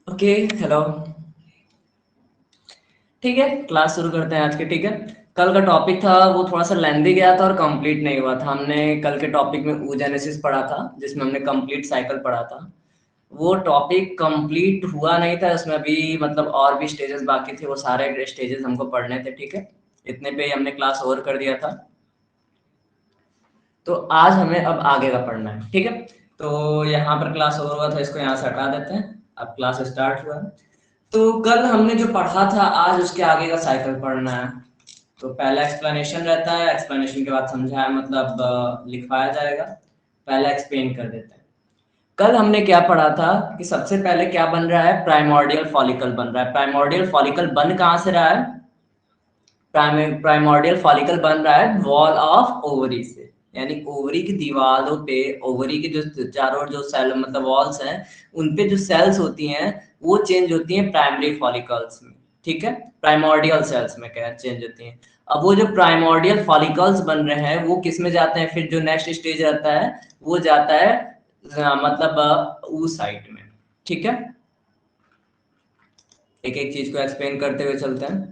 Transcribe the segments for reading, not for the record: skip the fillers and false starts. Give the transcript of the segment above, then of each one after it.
Okay, hello. ठीक है, class शुरू करते हैं आज के। ठीक है, कल का टॉपिक था वो थोड़ा सा लेंदी गया था और कंप्लीट नहीं हुआ था। हमने कल के टॉपिक में oogenesis पढ़ा था, जिसमें हमने कंप्लीट साइकिल पढ़ा था। वो टॉपिक कंप्लीट हुआ नहीं था, उसमें अभी मतलब और भी स्टेजेस बाकी थे, वो सारे स्टेजेस हमको पढ़ने थे। ठीक है, इतने पे ही हमने क्लास ओवर कर दिया था। तो आज हमें अब आगे का पढ़ना है। ठीक है, तो यहाँ पर क्लास ओवर हुआ था, इसको यहाँ से हटा देते हैं। अब क्लास स्टार्ट हुआ है। तो कल हमने जो पढ़ा था, आज उसके आगे का साइकिल पढ़ना है। तो पहला एक्सप्लेनेशन रहता है, एक्सप्लेनेशन के बाद समझाया मतलब लिखवाया जाएगा। पहला एक्सप्लेन कर देते हैं। कल हमने क्या पढ़ा था कि सबसे पहले क्या बन रहा है, प्राइमोर्डियल फॉलिकल बन रहा है। प्राइमोर्डियल फॉलिकल बन कहाँ से रहा है? प्राइमोर्डियल फॉलिकल बन रहा है वॉल ऑफ ओवरी से, यानी ओवरी की दीवारों पे, ओवरी के जो चारों जो सेल मतलब वॉल्स हैं, उन पे जो सेल्स होती हैं वो चेंज होती हैं प्राइमरी फॉलिकल्स में। ठीक है, प्राइमोर्डियल सेल्स में क्या चेंज होती हैं। अब वो जो प्राइमोर्डियल फॉलिकल्स बन रहे हैं वो किस में जाते हैं, फिर जो नेक्स्ट स्टेज रहता है वो जाता है मतलब उस साइड में। ठीक है, एक एक चीज को एक्सप्लेन करते हुए चलते हैं।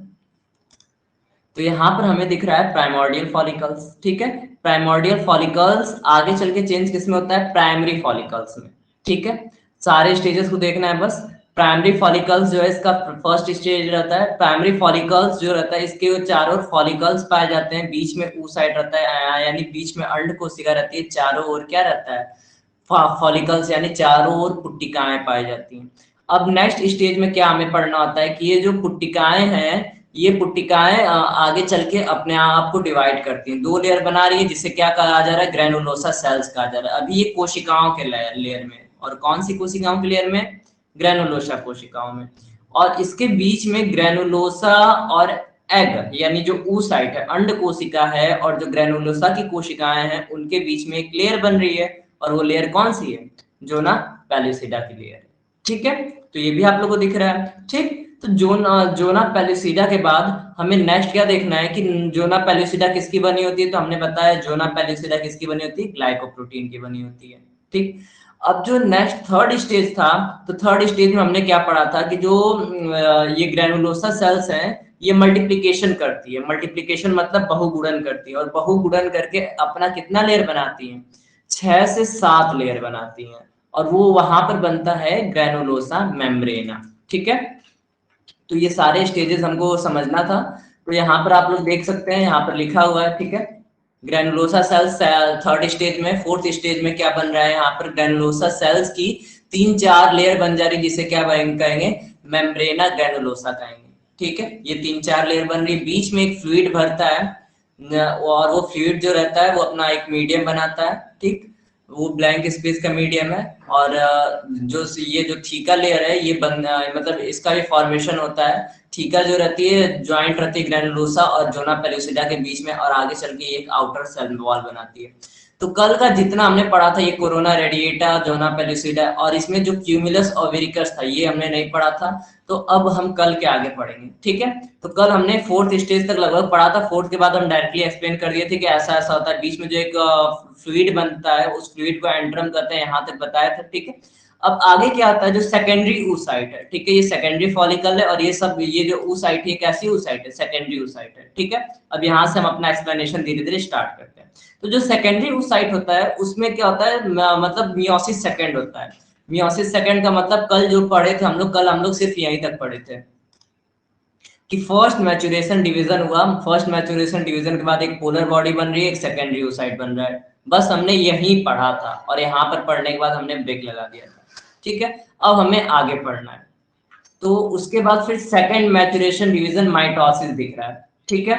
तो यहाँ पर हमें दिख रहा है प्राइमोर्डियल फॉलिकल्स। ठीक है, प्राइमोर्डियल फॉलिकल्स आगे चल के चेंज किस में होता है, प्राइमरी फॉलिकल्स में। ठीक है, सारे स्टेजेस को देखना है बस। प्राइमरी फॉलिकल्स जो है इसका फर्स्ट स्टेज रहता है। प्राइमरी फॉलिकल्स जो रहता है इसके वो चारों फॉलिकल्स पाए जाते हैं, बीच में oocyte रहता है, यानी बीच में अंड कोशिका रहती है, चारों ओर क्या रहता है, फॉलिकल्स, यानी चारों ओर पुट्टिकाएं पाई जाती हैं। अब नेक्स्ट स्टेज में क्या हमें पढ़ना होता है कि ये जो पुट्टिकाएं हैं, ये पुट्टिकाएं आगे चल के अपने आप को डिवाइड करती हैं, दो लेयर बना रही है, जिसे क्या कहा जा रहा है, ग्रेनुलोसा सेल्स कहा जा रहा है। अभी ये कोशिकाओं के लेयर में, और कौन सी कोशिकाओं के लेयर में, ग्रेनुलोसा कोशिकाओं में। और इसके बीच में ग्रेनुलोसा और एग, यानी जो oocyte है, अंड कोशिका है, और जो ग्रेनुलोसा की कोशिकाएं हैं उनके बीच में एक लेयर बन रही है। और वो लेयर कौन सी है, जोना पेलुसिडा की लेयर है। ठीक है, तो ये भी आप लोगों को दिख रहा है। ठीक, तो जोना पेलुसिडा के बाद हमें नेक्स्ट क्या देखना है कि जोना पेलुसिडा किसकी बनी होती है। तो हमने बताया जोना पेलुसिडा किसकी बनी होती है, ग्लाइकोप्रोटीन की बनी होती है। ठीक, अब जो नेक्स्ट थर्ड स्टेज था, तो थर्ड स्टेज में हमने क्या पढ़ा था कि जो ये ग्रेनुलोसा सेल्स हैं, ये मल्टीप्लिकेशन करती है। मल्टीप्लिकेशन मतलब बहुगुणन करती है, और बहुगुणन करके अपना कितना लेयर बनाती है, 6 से 7 लेयर बनाती हैं। और वो वहां पर बनता है ग्रेनुलोसा मेम्ब्रेना। ठीक है, तो ये सारे स्टेजेस हमको समझना था। तो यहाँ पर आप लोग देख सकते हैं, यहाँ पर लिखा हुआ है। ठीक है, ग्रेनुलोसा सेल्स थर्ड स्टेज में, फोर्थ स्टेज में क्या बन रहा है, यहाँ पर ग्रेनुलोसा सेल्स की 3-4 लेयर बन जा रही, जिसे क्या कहेंगे, मेम्ब्रेना ग्रेनुलोसा कहेंगे। ठीक है, ये 3-4 लेयर बन रही, बीच में एक फ्लूइड भरता है, और वो फ्लूइड जो रहता है वो अपना एक मीडियम बनाता है। ठीक, वो ब्लैंक स्पेस का मीडियम है। और जो ये जो थीका लेयर है, ये मतलब इसका भी फॉर्मेशन होता है। थीका जो रहती है ज्वाइंट रहती है ग्रेनुलोसा और जोना पेलुसिडा के बीच में, और आगे चल के एक आउटर सेल वॉल बनाती है। तो कल का जितना हमने पढ़ा था, ये कोरोना रेडिएटा, जोना पेलुसिडा, और इसमें जो क्यूमुलस ओवेरिकस था ये हमने नहीं पढ़ा था। तो अब हम कल के आगे पढ़ेंगे। ठीक है, तो कल हमने फोर्थ स्टेज तक लगभग पढ़ा था। फोर्थ के बाद हम डायरेक्टली एक्सप्लेन कर दिए थे कि ऐसा ऐसा होता है, बीच में जो एक फ्लूइड बनता है, उस फ्लूइड को एंट्रम कहते हैं, यहाँ तक बताया था। ठीक है, अब आगे क्या आता है, जो सेकेंडरी oocyte है। ठीक है, ये सेकेंडरी फॉलिकल है, और ये सब ये जो oocyte है कैसी oocyte है, सेकेंडरी oocyte है। ठीक है, अब यहाँ से हम अपना एक्सप्लेनेशन धीरे धीरे स्टार्ट करते हैं। तो जो सेकेंडरी oocyte होता है उसमें क्या होता है, मतलब मियोसिस सेकेंड होता है। मियोसिस सेकेंड का मतलब कल जो पढ़े थे हम लोग, कल हम लोग सिर्फ यहीं तक पढ़े थे कि फर्स्ट मैचुरेशन डिवीजन हुआ। फर्स्ट मैचुरेशन डिवीजन के बाद एक पोलर बॉडी बन रही है, एक सेकेंडरी oocyte बन रहा है। बस हमने यही पढ़ा था, और यहाँ पर पढ़ने के बाद हमने ब्रेक लगा दिया था। ठीक है, अब हमें आगे पढ़ना है। तो उसके बाद फिर सेकेंड मैचुरेशन डिवीजन माइटोसिस दिख रहा है। ठीक है,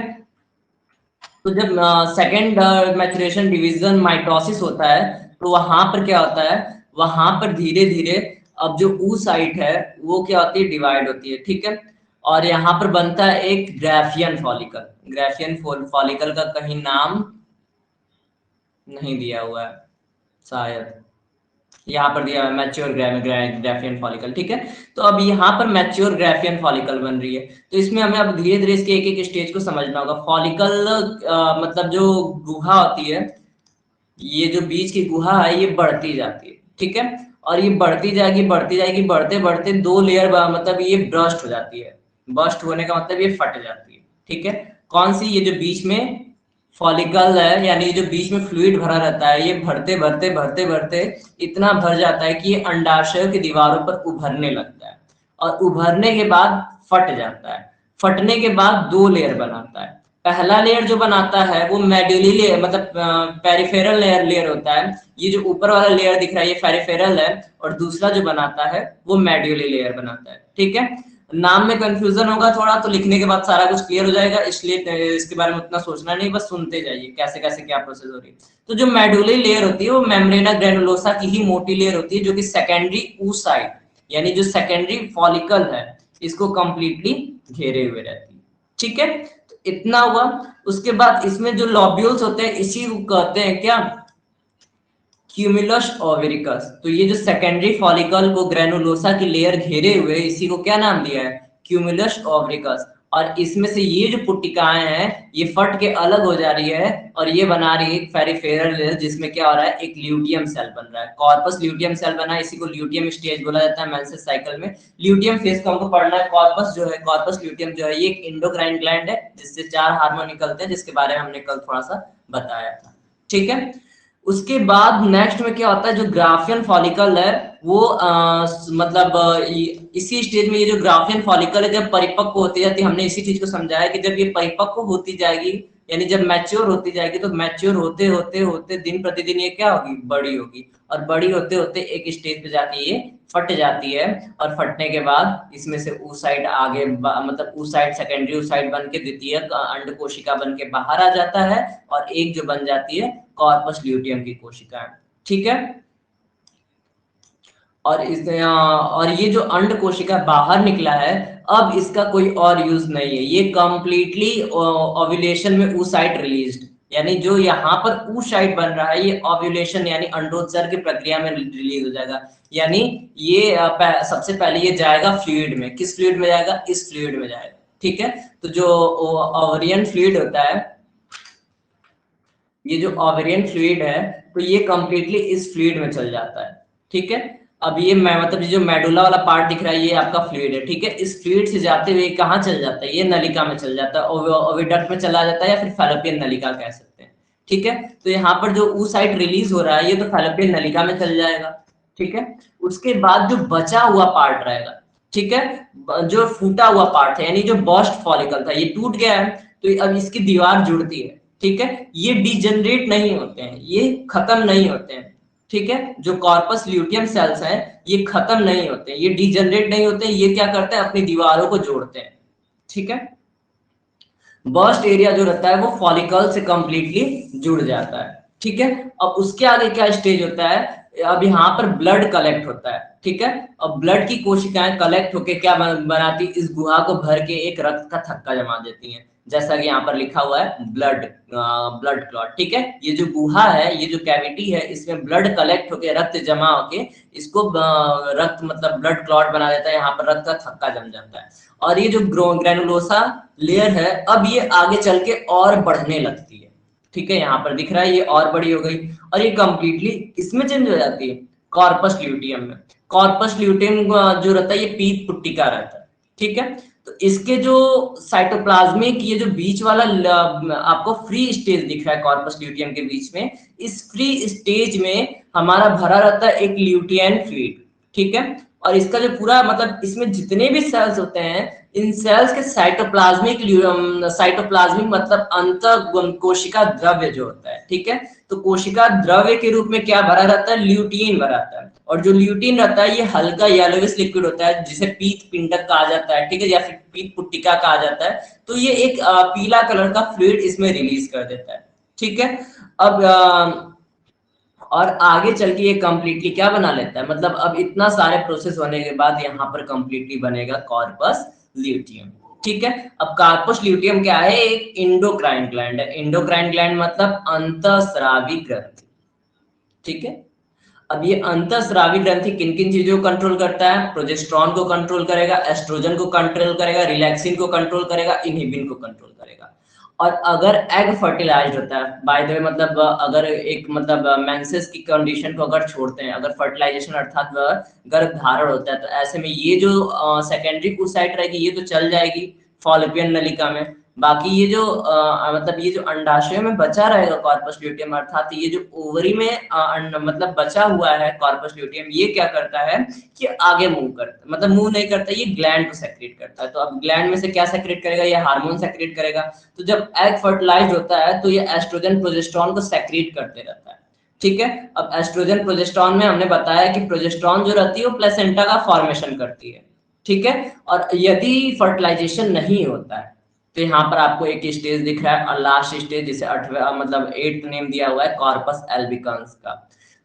तो जब सेकेंड मैचुरेशन डिवीजन माइटोसिस होता है तो वहां पर क्या होता है, वहां पर धीरे धीरे अब जो ऊ साइट है वो क्या होती है, डिवाइड होती है, ठीक है। और यहाँ पर बनता है एक ग्राफियन फॉलिकल। ग्राफियन फॉलिकल का कहीं नाम नहीं दिया हुआ है शायद, यहाँ पर दिया है मैच्योर ग्राफियन फॉलिकल, ठीक है। तो अब यहाँ पर मैच्योर ग्राफियन फॉलिकल बन रही है, तो इसमें हमें अब धीरे धीरे इसके एक एक स्टेज को समझना होगा। फॉलिकल मतलब जो गुहा होती है, ये जो बीच की गुहा है ये बढ़ती जाती है, ठीक है। और ये बढ़ती जाएगी बढ़ती जाएगी, बढ़ते बढ़ते दो लेयर मतलब ये ब्रस्ट हो जाती है। बस्ट होने का मतलब ये फट जाती है, ठीक है। कौन सी, ये जो बीच में फॉलिकल है, यानी जो बीच में फ्लूइड भरा रहता है, ये भरते भरते भरते भरते इतना भर जाता है कि ये अंडाशय की दीवारों पर उभरने लगता है, और उभरने के बाद फट जाता है। फटने के बाद दो लेयर बनाता है। पहला लेयर जो बनाता है वो मेडुली लेयर मतलब पेरिफेरल लेयर होता है। ये जो ऊपर वाला लेयर दिख रहा है ये पेरिफेरल है, और दूसरा जो बनाता है वो मेडुली लेयर बनाता है, ठीक है। नाम में कंफ्यूजन होगा थोड़ा, तो लिखने के बाद सारा कुछ क्लियर हो जाएगा, इसलिए इसके बारे में उतना सोचना नहीं, बस सुनते जाइए कैसे कैसे क्या प्रोसेस हो रही है। तो जो मेडुली लेयर होती है वो मेम्ब्रेना ग्रैनुलोसा की ही मोटी लेयर होती है, जो कि सेकेंडरी oocyte यानी जो सेकेंडरी फॉलिकल है इसको कंप्लीटली घेरे हुए रहती है, ठीक है। तो इतना हुआ। उसके बाद इसमें जो लॉब्यूल्स होते हैं इसी को कहते हैं क्या, क्यूमुलस ओवेरिकस। तो ये जो सेकेंडरी फॉलिकल को ग्रेनुलोसा की लेयर घेरे हुए इसी को क्या नाम दिया है, क्यूमुलस ओवेरिकस। और इसमें से ये जो पुट्टिकाएं हैं ये फट के अलग हो जा रही है, और ये बना रही है एक पेरिफेरल लेयर, जिसमें क्या हो रहा है, एक ल्यूटियम सेल बन रहा है। कॉर्पस ल्यूटियम सेल बना है, इसी को ल्यूटियम स्टेज बोला जाता है मेंसेस साइकिल में। ल्यूटियम फेज को हमको पढ़ना है। कॉर्पस जो है, कॉर्पस ल्यूटियम जो है, ये एक एंडोक्राइन ग्लैंड है जिससे 4 हार्मोन निकलते हैं, जिसके बारे में हमने कल थोड़ा सा बताया था, ठीक है। उसके बाद नेक्स्ट में क्या होता है, जो ग्राफियन फॉलिकल है वो मतलब इसी स्टेज में ये जो ग्राफियन फॉलिकल है जब परिपक्व होती जाती है, हमने इसी चीज को समझाया कि जब ये परिपक्व होती जाएगी यानी जब मैच्योर होती जाएगी, तो मैच्योर होते होते होते दिन प्रतिदिन ये क्या होगी, बड़ी होगी। और बड़ी होते होते एक स्टेज पे जाके ये फट जाती है, और फटने के बाद इसमें से oocyte आगे मतलब oocyte सेकेंडरी oocyte बन के द्वितीय अंड कोशिका बन के बाहर आ जाता है, और एक जो बन जाती है कॉर्पस ल्यूटियम की कोशिका, ठीक है। और ये जो अंड कोशिका बाहर निकला है, अब इसका कोई और यूज नहीं है, ये कंप्लीटली ओव्यूलेशन में oocyte रिलीज्ड, यानी जो यहाँ पर oocyte बन रहा है ये ओव्यूलेशन यानी अंडोत्सर्ग की प्रक्रिया में रिलीज हो जाएगा। यानी ये सबसे पहले ये जाएगा फ्लूइड में। किस फ्लूइड में जाएगा, इस फ्लूइड में जाएगा, ठीक है। तो जो ओवरियन फ्लूइड होता है, ये जो ओवेरियन फ्लूइड है, तो ये कंप्लीटली इस फ्लूइड में चल जाता है, ठीक है। अब ये मतलब जो मेडुला वाला पार्ट दिख रहा है ये आपका फ्लूइड है, ठीक है। इस फ्लूइड से जाते हुए कहाँ चल जाता है, ये नलिका में चल जाता है, ओविडक्ट में चला जाता है, या फिर फैलोपियन नलिका कह सकते हैं, ठीक है। तो यहाँ पर जो oocyte रिलीज हो रहा है ये तो फैलोपियन नलिका में चल जाएगा, ठीक है। उसके बाद जो बचा हुआ पार्ट रहेगा, ठीक है, जो फूटा हुआ पार्ट है यानी जो बर्स्ट फॉलिकल था ये टूट गया है, तो अब इसकी दीवार जुड़ती है, ठीक है। ये डिजेनरेट नहीं होते हैं, ये खत्म नहीं होते हैं, ठीक है। जो कॉर्पस ल्यूटियम सेल्स हैं ये खत्म नहीं होते, ये डिजेनरेट नहीं होते, ये क्या करते हैं, अपनी दीवारों को जोड़ते हैं, ठीक है। बर्स्ट एरिया जो रहता है वो फॉलिकल से कंप्लीटली जुड़ जाता है, ठीक है। अब उसके आगे क्या स्टेज होता है, अब यहाँ पर ब्लड कलेक्ट होता है, ठीक है। अब ब्लड की कोशिकाएं कलेक्ट होके क्या बनाती, इस गुहा को भर के एक रक्त का थक्का जमा देती हैं, जैसा कि यहाँ पर लिखा हुआ है ब्लड क्लॉट, ठीक है। ये जो गुहा है, ये जो कैविटी है, इसमें ब्लड कलेक्ट होके रक्त जमा होके इसको रक्त मतलब ब्लड क्लॉट बना देता है, यहाँ पर रक्त का थक्का जम जाता है। और ये जो ग्रेनुलोसा लेयर है अब ये आगे चल के और बढ़ने लगती है, ठीक है। यहाँ पर दिख रहा है ये और बड़ी हो गई, और ये कंप्लीटली इसमें चेंज हो जाती है कॉर्पस ल्यूटियम में। कॉर्पस ल्यूटियम जो रहता है ये पीत पुट्टिका रहता है, ठीक है। तो इसके जो साइटोप्लाज्मिक ये जो बीच वाला आपको फ्री स्टेज दिख रहा है कॉर्पस ल्यूटियम के बीच में, इस फ्री स्टेज में हमारा भरा रहता है एक ल्यूटियन फ्लूइड, ठीक है। और इसका जो पूरा मतलब इसमें जितने भी सेल्स होते हैं इन सेल्स के साइटोप्लाज्मिक मतलब अंत कोशिका द्रव्य जो होता है, ठीक है। तो कोशिका द्रव्य के रूप में क्या भरा रहता है, ल्यूटीन भरा रहता है। और जो ल्यूटीन रहता है ये हल्का येलोविश लिक्विड होता है जिसे पीत पिंडक कहा जाता है, ठीक है, या फिर पीत पुट्टिका कहा जाता है। तो ये एक पीला कलर का फ्लूइड इसमें रिलीज कर देता है, ठीक है। अब और आगे चल के ये कंप्लीटली क्या बना लेता है, मतलब अब इतना सारे प्रोसेस होने के बाद यहाँ पर कंप्लीटली बनेगा कॉर्पस ल्यूटियम, ठीक है। अब कॉर्पस ल्यूटियम क्या है, एक इंडोक्राइन ग्लैंड है। इंडोक्राइन ग्लैंड मतलब अंतःस्रावी ग्रंथि, ठीक है। अब ये अंतःस्रावी ग्रंथि किन किन चीजों को कंट्रोल करता है, प्रोजेस्टेरॉन को कंट्रोल करेगा, एस्ट्रोजन को कंट्रोल करेगा, रिलैक्सिन को कंट्रोल करेगा, इनहिबिन को कंट्रोल करेगा। और अगर एग फर्टिलाइज्ड होता है, बाय द वे मतलब अगर एक मतलब मेंसेस की कंडीशन को अगर छोड़ते हैं, अगर फर्टिलाइजेशन अर्थात गर्भधारण होता है, तो ऐसे में ये जो सेकेंडरी oocyte रहेगी ये तो चल जाएगी फॉलोपियन नलिका में। बाकी ये जो मतलब ये जो अंडाशय में बचा रहेगा कॉर्पस ल्यूटियम, अर्थात ये जो ओवरी में मतलब बचा हुआ है कॉर्पस ल्यूटियम, ये क्या करता है कि आगे मूव करता है, मतलब मूव नहीं करता, ये ग्लैंड को सेक्रेट करता है। तो अब ग्लैंड में से क्या सेक्रेट करेगा, ये हार्मोन सेक्रेट करेगा। तो जब एग फर्टिलाइज्ड होता है तो ये एस्ट्रोजन प्रोजेस्टेरॉन को सेक्रेट करते रहता है, ठीक है। अब एस्ट्रोजन प्रोजेस्टेरॉन में हमने बताया कि प्रोजेस्टेरॉन जो रहती है वो प्लेसेंटा का फॉर्मेशन करती है, ठीक है। और यदि फर्टिलाइजेशन नहीं होता है तो यहाँ पर आपको एक स्टेज दिख रहा है और लास्ट स्टेज जिसे 8वां मतलब 8th नेम दिया हुआ है कॉर्पस एल्बिकन्स का।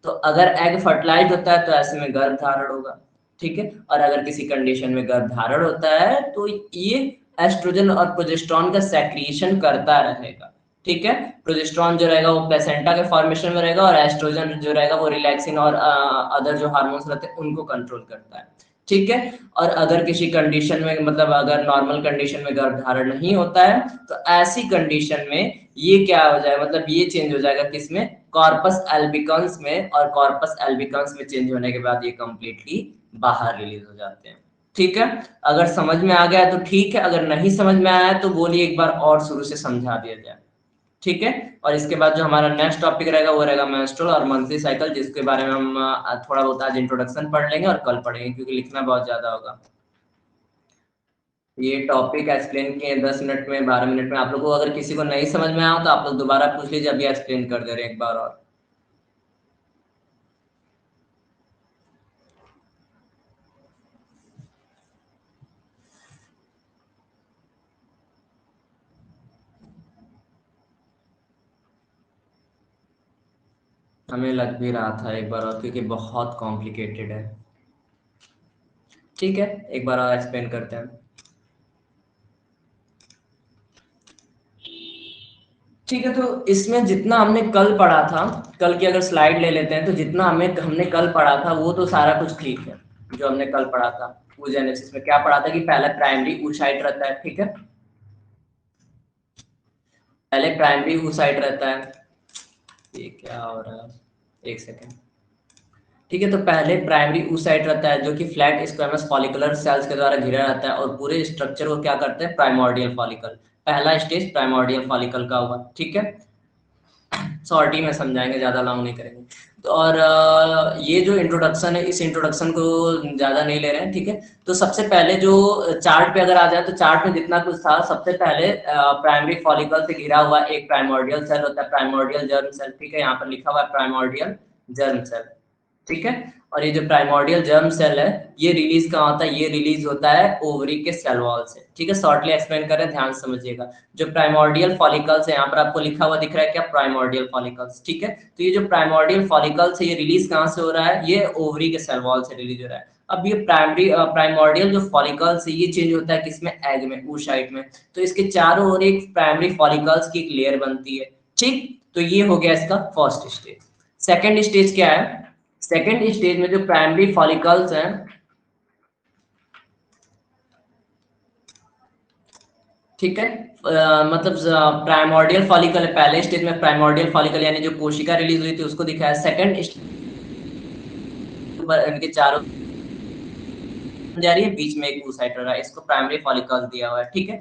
तो अगर एग फर्टिलाइज होता है तो ऐसे में गर्भधारण होगा, ठीक है। और अगर किसी कंडीशन में गर्भधारण होता है तो ये एस्ट्रोजन और प्रोजेस्टेरॉन का सेक्रीशन करता रहेगा, ठीक है। प्रोजेस्टेरॉन जो रहेगा वो प्लेसेंटा के फॉर्मेशन में रहेगा और एस्ट्रोजन जो रहेगा वो रिलैक्सिन और अदर जो हार्मोन्स रहते हैं उनको कंट्रोल करता है, ठीक है। और अगर किसी कंडीशन में मतलब अगर नॉर्मल कंडीशन में गर्भधारण नहीं होता है तो ऐसी कंडीशन में ये क्या हो जाएगा, मतलब ये चेंज हो जाएगा किसमें, कॉर्पस एल्बिकन्स में। और कॉर्पस एल्बिकन्स में चेंज होने के बाद ये कंप्लीटली बाहर रिलीज हो जाते हैं, ठीक है। अगर समझ में आ गया तो ठीक है, अगर नहीं समझ में आया तो बोलिए एक बार और शुरू से समझा दिया जाए, ठीक है। और इसके बाद जो हमारा नेक्स्ट टॉपिक रहेगा वो रहेगा मेंस्ट्रुअल और मंथली साइकिल, जिसके बारे में हम थोड़ा बहुत आज इंट्रोडक्शन पढ़ लेंगे और कल पढ़ेंगे क्योंकि लिखना बहुत ज्यादा होगा। ये टॉपिक एक्सप्लेन किए 10 मिनट में 12 मिनट में। आप लोगों को अगर किसी को नहीं समझ में आया तो आप लोग दोबारा पूछ लीजिए, अभी एक्सप्लेन कर दे रहे हैं एक बार और। हमें लग भी रहा था एक बार और क्योंकि बहुत कॉम्प्लिकेटेड है, ठीक है। एक बार और एक्सप्लेन करते हैं, ठीक है। तो इसमें जितना हमने कल पढ़ा था, कल की अगर स्लाइड ले लेते हैं तो जितना हमने कल पढ़ा था वो तो सारा कुछ ठीक है। जो हमने कल पढ़ा था oogenesis में क्या पढ़ा था कि पहले प्राइमरी oocyte रहता है, ठीक है। पहले प्राइमरी oocyte रहता है, ये क्या हो रहा है, एक सेकेंड, ठीक है। तो पहले प्राइमरी oocyte रहता है जो कि फ्लैट स्क्वेमस फॉलिकुलर सेल्स के द्वारा घिरा रहता है और पूरे स्ट्रक्चर को क्या करते हैं, प्राइमोर्डियल फॉलिकल। पहला स्टेज प्राइमोर्डियल फॉलिकल का हुआ, ठीक है। शॉर्ट ही में समझाएंगे, ज्यादा लॉन्ग नहीं करेंगे। तो और ये जो इंट्रोडक्शन है इस इंट्रोडक्शन को ज्यादा नहीं ले रहे हैं, ठीक है। तो सबसे पहले जो चार्ट पे अगर आ जाए तो चार्ट में जितना कुछ था, सबसे पहले प्राइमरी फॉलिकल से घिरा हुआ एक प्राइमोर्डियल सेल होता है, प्राइमोर्डियल जर्म सेल, ठीक है। यहाँ पर लिखा हुआ है प्राइमोर्डियल जर्म सेल, ठीक है। और ये जो प्राइमोर्डियल जर्म सेल है ये रिलीज कहाँ होता है, ये रिलीज होता है ओवरी के सेल वॉल से, ठीक है। शॉर्टली एक्सप्लेन करें, ध्यान से समझिएगा। जो प्राइमोर्डियल फॉलिकल्स है यहाँ पर आपको लिखा हुआ दिख रहा है क्या, प्राइमोर्डियल फॉलिकल्स, ठीक है। तो ये जो प्राइमोर्डियल फॉलिकल्स है ये रिलीज कहाँ से हो रहा है, ये ओवरी के सेल वॉल से रिलीज हो रहा है। अब ये प्राइमोर्डियल जो फॉलिकल्स है ये चेंज होता है किसमें, एग में, oocyte में। तो इसके चारों ओर एक प्राइमरी फॉलिकल्स की एक लेयर बनती है, ठीक। तो ये हो गया इसका फर्स्ट स्टेज। सेकेंड स्टेज क्या है, सेकेंड स्टेज में जो प्राइमरी फॉलिकल्स हैं, ठीक है, मतलब प्राइमोर्डियल फॉलिकल है पहले स्टेज में, प्राइमोर्डियल फॉलिकल यानी जो कोशिका रिलीज हुई थी उसको दिखाया। सेकंड इनके चारों जा रही है, बीच में एक oocyte रहा है, इसको प्राइमरी फॉलिकल्स दिया हुआ है, ठीक है।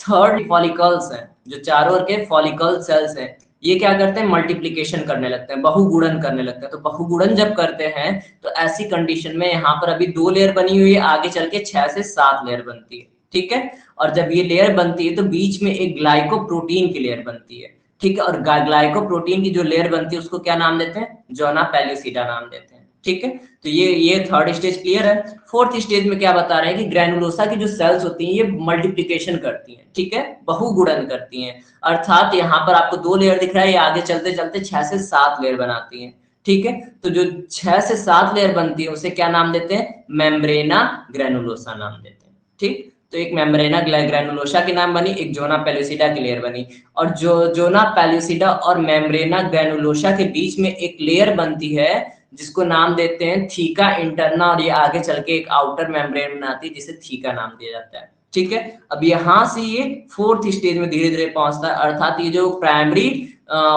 थर्ड फॉलिकल्स हैं जो चारों ओर के फॉलिकल सेल्स हैं, ये क्या करते हैं, मल्टीप्लिकेशन करने लगते हैं, बहुगुणन करने लगते हैं। तो बहुगुणन जब करते हैं तो ऐसी कंडीशन में यहाँ पर अभी 2 लेयर बनी हुई है, आगे चल के 6 से 7 लेयर बनती है, ठीक है। और जब ये लेयर बनती है तो बीच में एक ग्लाइकोप्रोटीन की लेयर बनती है, ठीक है। और ग्लाइकोप्रोटीन की जो लेयर बनती है उसको क्या नाम देते हैं, जोना पेल्यूसिडा नाम देते हैं, ठीक है। तो ये थर्ड स्टेज क्लियर है। फोर्थ स्टेज में क्या बता रहे हैं कि ग्रैनुलोसा की जो सेल्स होती हैं ये मल्टीप्लिकेशन करती हैं, ठीक है, बहुगुणन करती हैं। अर्थात यहाँ पर आपको 2 लेयर दिख रहा है, ये आगे चलते चलते 6 से 7 लेयर बनाती हैं, ठीक है। तो जो 6 से 7 लेयर बनती है उसे क्या नाम देते हैं, मेम्ब्रेना ग्रैनुलोसा नाम देते हैं, ठीक। तो एक मेम्ब्रेना ग्रैनुलोसा की नाम बनी, एक जोना पेल्यूसिडा की लेयर बनी। और जो जोना पेल्यूसिडा और मेम्ब्रेना ग्रैनुलोसा के बीच में एक लेयर बनती है जिसको नाम देते हैं थीका इंटरना, और ये आगे चल के एक आउटर मेम्ब्रेन बनाती है जिसे थीका नाम दिया जाता है, ठीक है। अब यहाँ से ये फोर्थ स्टेज में धीरे धीरे पहुंचता है, अर्थात ये जो प्राइमरी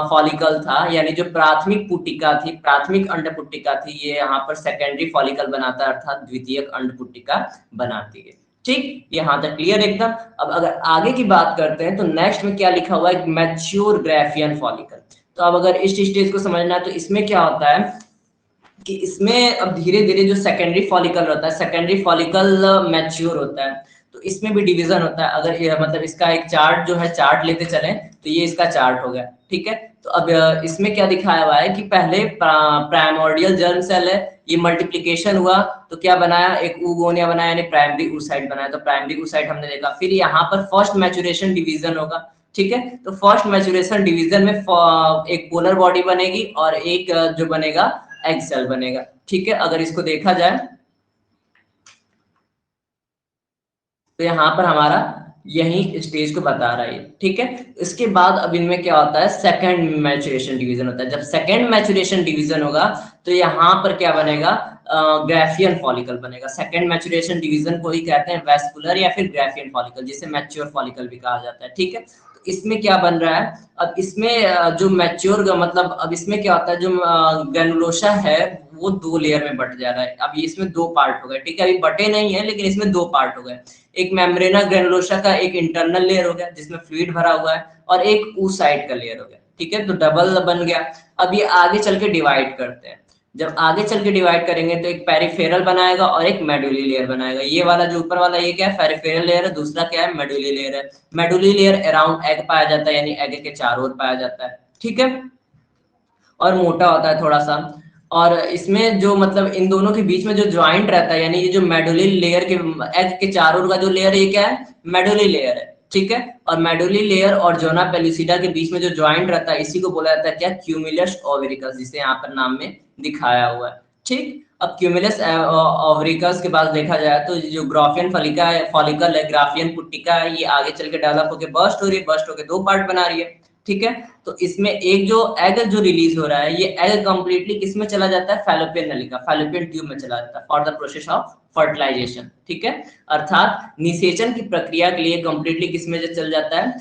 फॉलिकल था यानी जो प्राथमिक पुटिका थी, प्राथमिक अंडपुटिका थी, ये यहाँ पर सेकेंडरी फॉलिकल बनाता है, अर्थात द्वितीयक अंडपुटिका बनाती है, ठीक। यहाँ तक क्लियर एकदम। अब अगर आगे की बात करते हैं तो नेक्स्ट में क्या लिखा हुआ है, मैच्योर ग्राफियन फॉलिकल। तो अब अगर इस स्टेज को समझना है तो इसमें क्या होता है कि इसमें अब धीरे धीरे जो सेकेंडरी फॉलिकल होता है, सेकेंडरी फॉलिकल मैच्योर होता है, तो इसमें भी डिवीजन होता है। अगर ये मतलब इसका एक चार्ट जो है, चार्ट लेते चलें तो ये इसका चार्ट हो गया, ठीक है। तो अब इसमें क्या दिखाया हुआ है कि पहले प्राइमोर्डियल जर्म सेल है, ये मल्टीप्लिकेशन हुआ तो क्या बनाया, एक ऊगोनिया बनाया यानी प्राइमरी oocyte बनाया, तो प्राइमरी oocyte हमने देखा। फिर यहाँ पर फर्स्ट मैचुरेशन डिवीजन होगा, ठीक है। तो फर्स्ट मैचुरेशन डिवीजन में एक पोलर बॉडी बनेगी और एक जो बनेगा एग सेल बनेगा, ठीक है। अगर इसको देखा जाए तो यहाँ पर हमारा यही स्टेज को बता रहा है, ठीक है। इसके बाद अब इनमें क्या होता है, सेकंड मैचुरेशन डिवीजन होता है। जब सेकंड मैचुरेशन डिवीजन होगा तो यहाँ पर क्या बनेगा, ग्राफियन फॉलिकल बनेगा। सेकंड मैचुरेशन डिवीजन को ही कहते हैं वेस्कुलर या फिर ग्राफियन फॉलिकल, जिसे मैच्योर फॉलिकल भी कहा जाता है, ठीक है। तो इसमें क्या बन रहा है, अब इसमें जो मैच्योर मतलब अब इसमें क्या होता है, जो ग्रैनुलोसा है वो 2 लेयर में बट जा रहा है। अब इसमें 2 पार्ट हो गए, ठीक है। अभी बटे नहीं है लेकिन इसमें 2 पार्ट हो गए। एक मेम्ब्रेना ग्रैनुलोसा का एक इंटरनल लेयर हो गया जिसमें फ्लूइड भरा हुआ है, और एक oocyte का लेयर हो गया, ठीक है। तो डबल बन गया। अब ये आगे चल के डिवाइड करते हैं। जब आगे चल के डिवाइड करेंगे तो एक पेरिफेरल बनाएगा और एक मेडुली लेयर बनाएगा। ये वाला जो ऊपर वाला ये क्या है, पेरिफेरल लेयर है, दूसरा क्या है, मेडुली लेयर है। मेडुली लेयर अराउंड एग पाया जाता है, यानी एग के चारों ओर पाया जाता है, ठीक है। और मोटा होता है थोड़ा सा। और इसमें जो मतलब इन दोनों के बीच में जो ज्वाइंट रहता है, यानी ये जो मेडुली लेयर के एग के चारों ओर का जो लेयर है ये क्या है, मेडुली लेयर है, ठीक है। और मेडुली लेयर और जोना पेल्यूसिडा के बीच में जो ज्वाइंट रहता है इसी को बोला जाता है क्या, क्यूमुलस ओवरिकस, जिसे यहाँ पर नाम में दिखाया हुआ है, ठीक। अब क्यूमुलस ओवरिकस के बाद देखा जाए तो जो ग्राफियन फॉलिकल है, ग्राफियन पुट्टिका है, ये आगे चल के डेवलप होकर बर्स्ट हो रही है, बर्स्ट होकर 2 पार्ट बना रही है, ठीक है। तो इसमें एक जो एग जो रिलीज हो रहा है, ये एग कंप्लीटली किस में चला जाता है, फैलोपियन नलिका, फैलोपियन ट्यूब में चला जाता है for the process of fertilization, ठीक है। अर्थात निषेचन की प्रक्रिया के लिए कंप्लीटली किस में चल जाता है,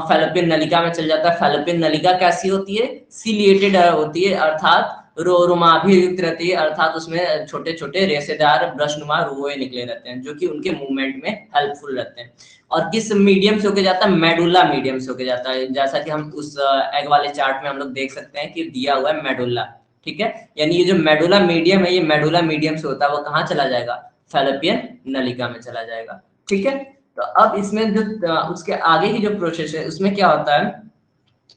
फैलोपियन नलिका में चल जाता है। फैलोपियन नलिका कैसी होती है, सिलिएटेड होती है, अर्थात रोमाभियुक्त रहती है, अर्थात उसमें छोटे छोटे रेशेदार ब्रशनुमा रुए निकले रहते हैं जो कि उनके मूवमेंट में हेल्पफुल रहते हैं। और किस मीडियम से होके जाता है, मेडुला मीडियम से होके जाता है, जैसा कि हम उस एग वाले चार्ट में हम लोग देख सकते हैं कि दिया हुआ है मेडुला, ठीक है। यानी ये जो मेडुला मीडियम है, ये मेडुला मीडियम से होता है, वो कहाँ चला जाएगा, फैलोपियन नलिका में चला जाएगा, ठीक है। तो अब इसमें जो उसके आगे की जो प्रोसेस है उसमें क्या होता है,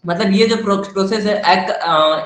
मतलब ये जो प्रोसेस है एग,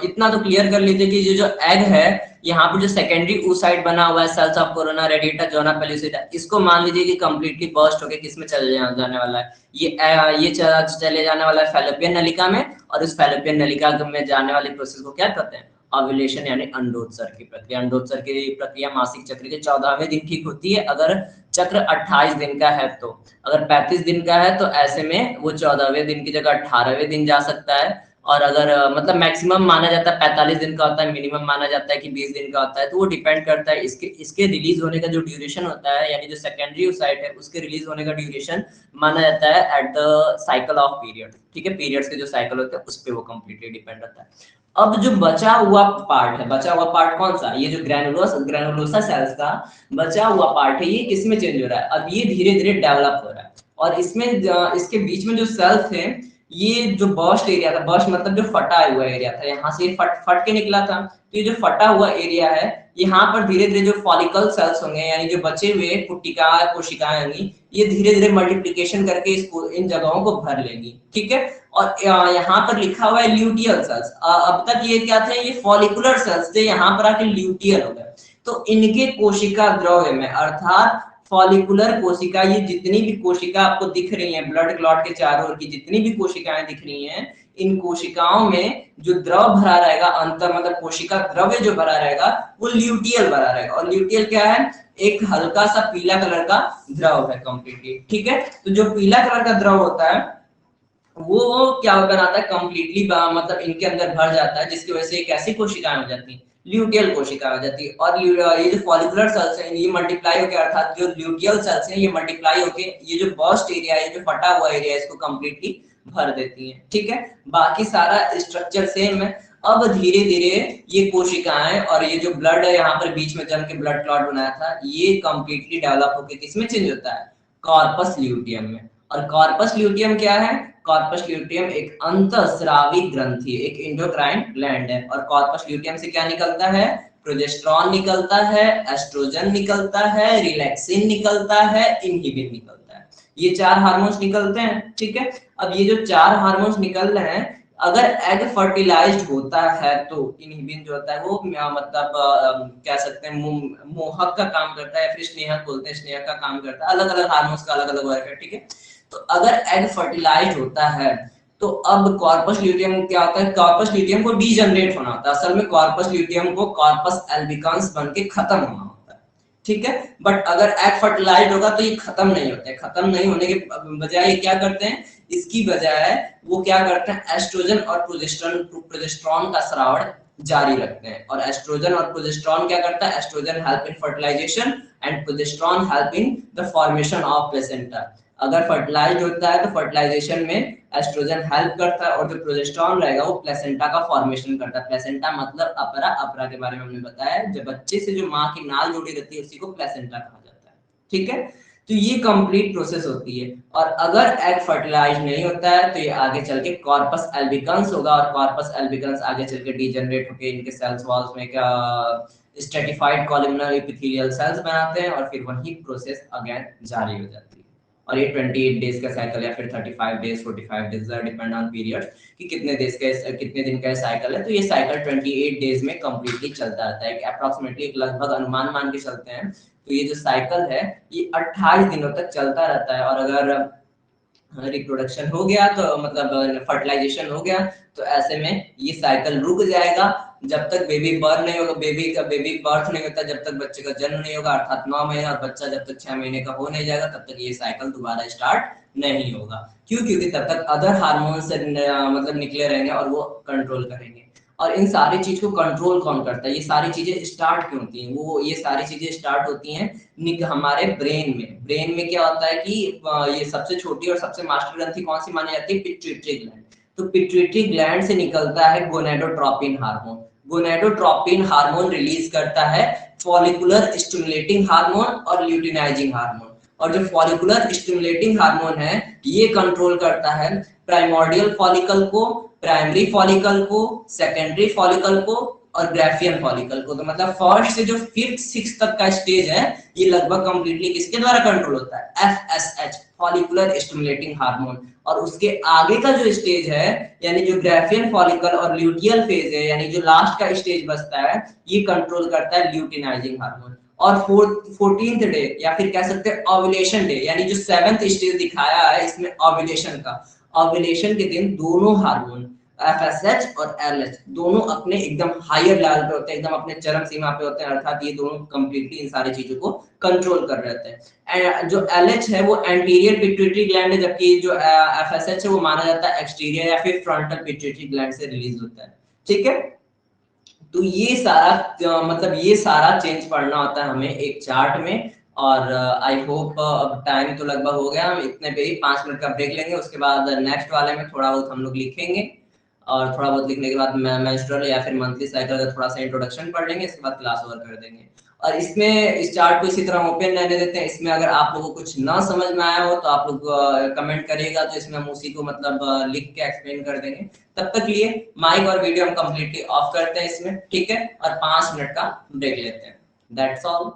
इतना तो क्लियर कर लीजिए कि ये जो एग है यहाँ पर जो सेकेंडरी oocyte बना हुआ है, cells of corona radiata zona pellucida, इसको मान लीजिए कि कंप्लीटली बर्स्ट होके किसमें चले जाने वाला है, ये चले जाने वाला है फैलोपियन नलिका में। और इस फैलोपियन नलिका में जाने वाले प्रोसेस को क्या कहते हैं, ओव्यूलेशन यानी अंडोत्सर्ग की प्रक्रिया। अंडोत्सर्ग की प्रक्रिया मासिक चक्र के 14वें दिन ठीक होती है, अगर चक्र 28 दिन का है तो। अगर 35 दिन का है तो ऐसे में वो 14वें दिन की जगह 18वें दिन जा सकता है। और अगर मतलब मैक्सिमम माना जाता है 45 दिन का होता है, मिनिमम माना जाता है कि 20 दिन का होता है, तो वो डिपेंड करता है इसके रिलीज होने का जो ड्यूरेशन होता है, यानी जो सेकेंडरी oocyte है उसके रिलीज होने का ड्यूरेशन माना जाता है at the cycle of period, ठीक है। पीरियड्स के जो साइकिल होते हैं उस पर वो कंप्लीटली डिपेंड रहता है। अब जो बचा हुआ पार्ट है, बचा हुआ पार्ट कौन सा, ये जो ग्रैनुलोसा सेल्स का बचा हुआ पार्ट है, ये किसमें चेंज हो रहा है, अब ये धीरे धीरे डेवलप हो रहा है। और इसमें इसके बीच में जो सेल्स थे, ये जो बर्स्ट एरिया था, बर्स्ट मतलब जो फटा हुआ एरिया था, यहाँ से फट के निकला था, तो ये जो फटा हुआ एरिया है यहाँ पर धीरे धीरे जो फॉलिकल सेल्स होंगे यानी जो बचे हुए पुट्टिका कोशिकाएं होंगी, ये धीरे धीरे मल्टीप्लिकेशन करके इसको इन जगहों को भर लेंगी, ठीक है। और यहाँ पर लिखा हुआ है ल्यूटियल सेल्स। अब तक ये क्या थे, ये फॉलिकुलर सेल्स थे, यहाँ पर आके ल्यूटियल हो गए। तो इनके कोशिका द्रव्य में अर्थात फॉलिकुलर कोशिका, ये जितनी भी कोशिका आपको दिख रही है ब्लड क्लॉट के चारों ओर की जितनी भी कोशिकाएं दिख रही हैं, इन कोशिकाओं में जो द्रव भरा रहेगा अंतर मतलब कोशिका द्रव्य जो भरा रहेगा वो ल्यूटियल भरा रहेगा। और ल्यूटियल क्या है, एक हल्का सा पीला कलर का द्रव है कंप्लीटली, ठीक है। तो जो पीला कलर का द्रव होता है वो क्या बनाता है, कंप्लीटली मतलब इनके अंदर भर जाता है, जिसकी वजह से एक ऐसी कोशिकाएं हो जाती है, ल्यूटियल कोशिका हो जाती है। और ये जो फॉलिकुलर सेल्स हैं ये मल्टीप्लाई होकर, अर्थात जो ल्यूटियल सेल्स हैं ये मल्टीप्लाई होकर ये जो बर्स्ट एरिया है, जो फटा हुआ एरिया है, इसको कंप्लीटली भर देती हैं, ठीक है। बाकी सारा स्ट्रक्चर सेम है। अब धीरे धीरे ये कोशिकाएं और ये जो ब्लड है यहाँ पर बीच में जम के ब्लड क्लॉट बनाया था, ये कंप्लीटली डेवलप होकर किसमें चेंज होता है, कॉर्पस ल्यूटियम में। और कॉर्पस ल्यूटियम क्या है, कॉर्पस ल्यूटियम एक अंतःस्रावी ग्रंथि, एक एंडोक्राइन ग्लैंड है। और कॉर्पस ल्यूटियम से क्या निकलता है, प्रोजेस्टेरॉन निकलता है, एस्ट्रोजन निकलता है, रिलैक्सिन निकलता है, इनहिबिन निकलता है। ये 4 हार्मोन्स निकलते हैं, ठीक है। अब ये जो 4 हार्मोन्स निकल रहे हैं, अगर एग फर्टिलाइज्ड होता है तो इनहिबिन जो होता है वो मतलब कह सकते हैं मोहक का काम करता है, या फिर स्नेहक बोलते हैं, स्नेहक का काम करता है। अलग अलग हार्मोन्स का अलग अलग वर्क है, ठीक है। तो अगर एग फर्टिलाइज्ड होता है तो अब कॉर्पस ल्यूटियम क्या होता है, कॉर्पस ल्यूटियम को डीजनरेट होना होता है। असल में कॉर्पस ल्यूटियम को कॉर्पस एल्बिकन्स बन के खत्म होना होता है, ठीक है। बट अगर एग फर्टिलाइज्ड होगा तो ये खत्म नहीं होते, खत्म नहीं होने के बजाय ये क्या करते हैं, इसकी बजाय वो क्या करते हैं, एस्ट्रोजन और प्रोजेस्टेरॉन का स्राव जारी रखते हैं। और एस्ट्रोजन और प्रोजेस्टेरॉन क्या करता है, oestrogen help in fertilization and progesterone help in the formation of placenta. अगर फर्टिलाइज होता है तो फर्टिलाइजेशन में एस्ट्रोजन हेल्प करता है, और जो प्रोजेस्टेरॉन रहेगा वो प्लेसेंटा का फॉर्मेशन करता है। प्लेसेंटा मतलब अपरा, अपरा के बारे में हमने बताया, जब बच्चे से जो माँ की नाल जुड़ी रहती है उसी को प्लेसेंटा कहा जाता है, ठीक है। तो ये कंप्लीट प्रोसेस होती है। और अगर एग फर्टिलाइज नहीं होता है तो ये आगे चल के कॉर्पस एल्बिकन्स होगा, और कॉर्पस एल्बिकन्स आगे चल के डीजनरेट होकर इनके सेल्स वॉल्स में क्या स्ट्रेटिफाइड कॉलमनर एपिथेलियल सेल्स बनाते हैं, और फिर वही प्रोसेस अगेन जारी हो जाती है। और ये 28 डेज का साइकिल या फिर 35 days 45 days depend on period कि कितने दिन का साइकिल है। तो ये साइकिल 28 डेज में कंप्लीटली चलता रहता है, अप्रोक्सीमेटली लगभग अनुमान मान के चलते हैं। तो ये जो साइकिल है ये 28 दिनों तक चलता रहता है। और अगर रिप्रोडक्शन हो गया तो मतलब फर्टिलाइजेशन हो गया तो ऐसे में ये साइकिल रुक जाएगा जब तक बेबी बर्थ नहीं होगा, बेबी बर्थ नहीं होता, जब तक बच्चे का जन्म नहीं होगा, अर्थात 9 महीने, और बच्चा जब तक 6 महीने का हो नहीं जाएगा तब तक ये साइकिल दोबारा स्टार्ट नहीं होगा। क्यों, क्योंकि तब तक अदर हार्मोन्स मतलब निकले रहेंगे और वो कंट्रोल करेंगे। और इन सारी चीज को कंट्रोल कौन करता है, ये सारी चीजें स्टार्ट क्यों होती हैं, वो ये सारी चीजें स्टार्ट होती हैं हमारे ब्रेन में। ब्रेन में क्या होता है कि ये सबसे छोटी और सबसे मास्टर ग्रंथि कौन सी मानी जाती है, पिट्यूटरी ग्लैंड। तो पिट्यूटरी ग्लैंड से निकलता है gonadotropin hormone. Gonadotropin hormone release करता है फॉलिकुलर स्टिमुलेटिंग हार्मोन और ल्यूटिनाइजिंग हार्मोन। और जो फॉलिकुलर स्टिमुलेटिंग हार्मोन है ये कंट्रोल करता है प्राइमोर्डियल फॉलिकल को, प्राइमरी फॉलिकल को, सेकेंडरी फॉलिकल को और ग्राफियन फॉलिकल को। तो मतलब फर्स्ट से जो 5th 6th तक का स्टेज है ये लगभग कंप्लीटली किसके द्वारा कंट्रोल होता है, एफएसएच फॉलिकुलर स्टिमुलेटिंग हार्मोन। और उसके आगे का जो स्टेज है यानी जो ग्राफियन फॉलिकल और ल्यूटियल फेज है यानी जो लास्ट का स्टेज बचता है ये कंट्रोल करता है ल्यूटिनाइजिंग हार्मोन। और 14th डे या फिर कह सकते हैं ओव्यूलेशन डे यानी जो 7th स्टेज दिखाया है इसमें ओव्यूलेशन का, ओव्यूलेशन के दिन दोनों हार्मोन एफएसएच और एलएच दोनों अपने एकदम हायर लेवल पे होते हैं, एकदम अपने चरम सीमा पे होते हैं, अर्थात ये दोनों कंप्लीटली इन सारी चीजों को कंट्रोल कर रहे होते हैं। जो एलएच है वो एंटीरियर पिट्यूटरी ग्लैंड है, जबकि जो एफएसएच है वो माना जाता है एक्सटीरियर या फिर फ्रंटल पिट्यूटरी ग्लैंड से रिलीज होता है, ठीक है। तो ये सारा मतलब ये सारा चेंज पढ़ना होता है हमें एक चार्ट में। और आई होप अब टाइम तो लगभग हो गया, हम इतने पे ही 5 मिनट का ब्रेक लेंगे, उसके बाद नेक्स्ट वाले में थोड़ा बहुत हम लोग लिखेंगे, और थोड़ा बहुत लिखने के बाद मेंस्ट्रुअल या फिर मंथली साइकिल का थोड़ा सा इंट्रोडक्शन पढ़ लेंगे, इसके बाद क्लास ओवर कर देंगे। और इसमें इस चार्ट को इसी तरह ओपन रहने देते हैं। इसमें अगर आप लोगों को कुछ ना समझ में आया हो तो आप लोग कमेंट करिएगा, तो इसमें हम उसी को मतलब लिख के एक्सप्लेन कर देंगे। तब तक लिए माइक और वीडियो हम कंप्लीटली ऑफ करते हैं इसमें, ठीक है, और 5 मिनट का ब्रेक लेते हैं। That's all.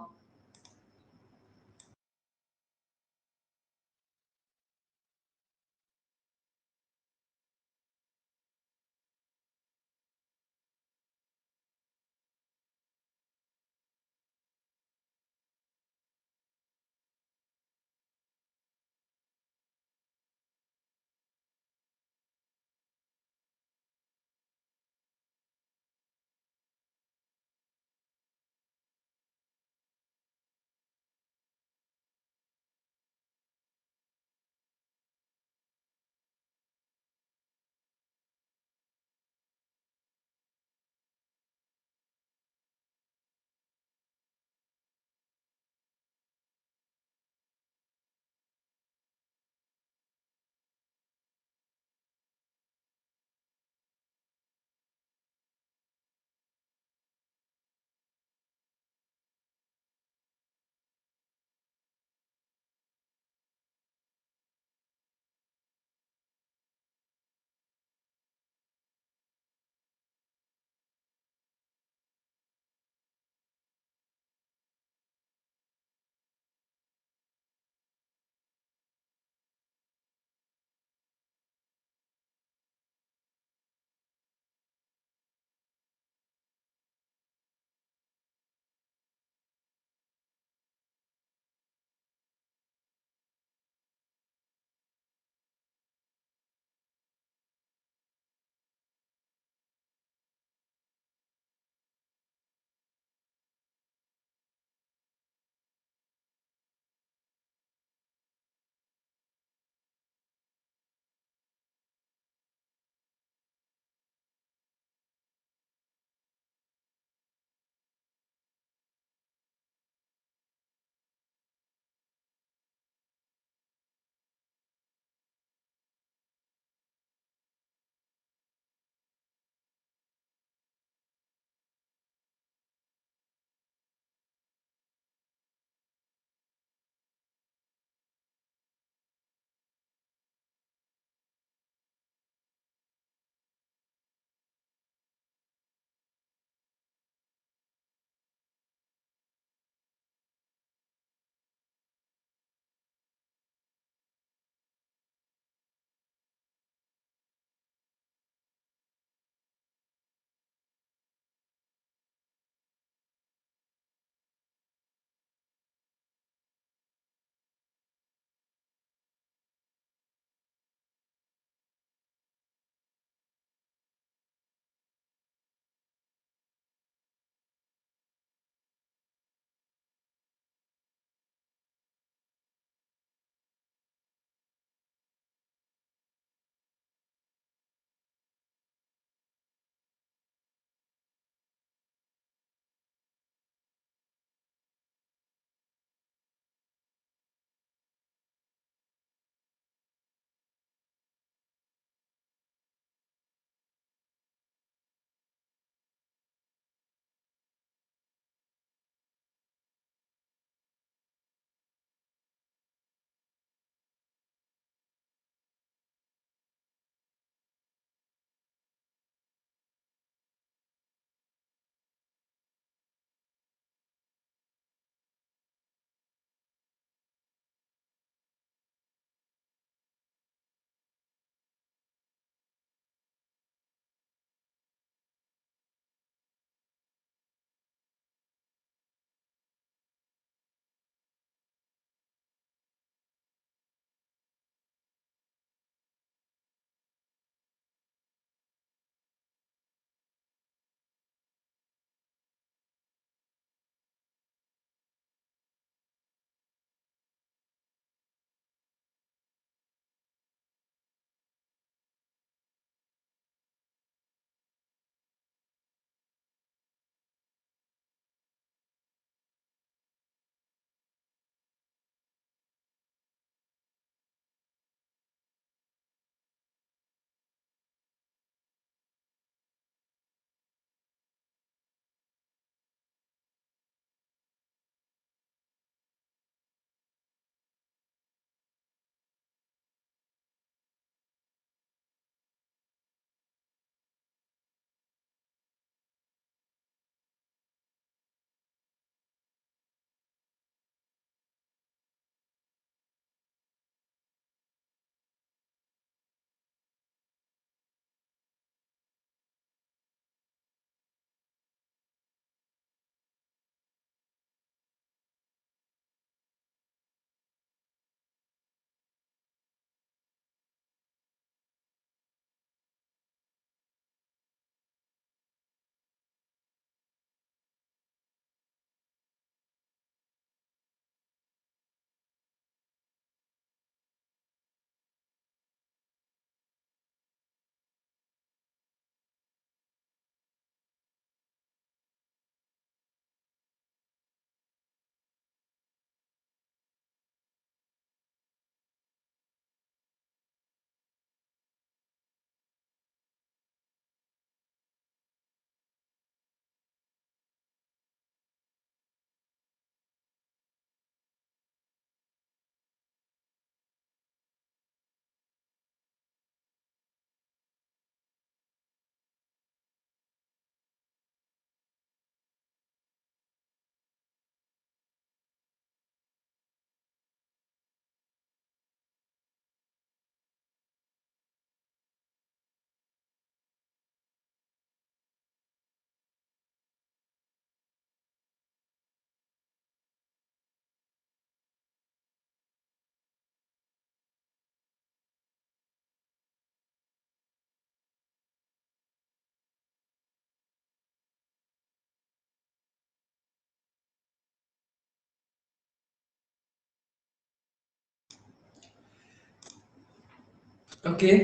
ओके,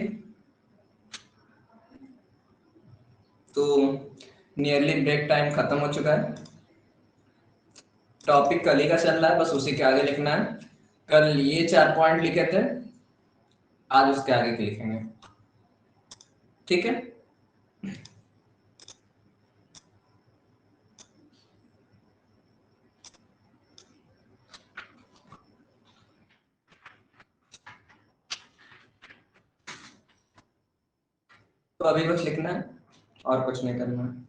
तो नियरली ब्रेक टाइम खत्म हो चुका है। टॉपिक कल ही का चल रहा है, बस उसी के आगे लिखना है। कल ये 4 पॉइंट लिखे थे, आज उसके आगे के लिखेंगे, ठीक है। तो अभी बस लिखना है और कुछ नहीं करना है।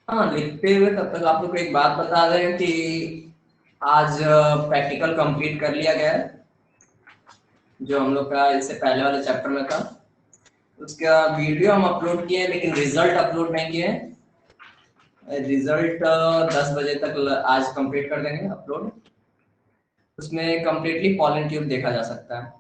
हाँ, लिखते हुए तब तक आप लोग को एक बात बता दें कि आज प्रैक्टिकल कंप्लीट कर लिया गया है, जो हम लोग का इससे पहले वाले चैप्टर में था। उसका वीडियो हम अपलोड किए लेकिन रिजल्ट अपलोड नहीं किए। रिजल्ट 10 बजे तक आज कंप्लीट कर देंगे अपलोड। उसमें कंप्लीटली पॉलन ट्यूब देखा जा सकता है।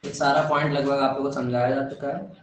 ये सारा पॉइंट लगभग आप लोगों को समझाया जा चुका है।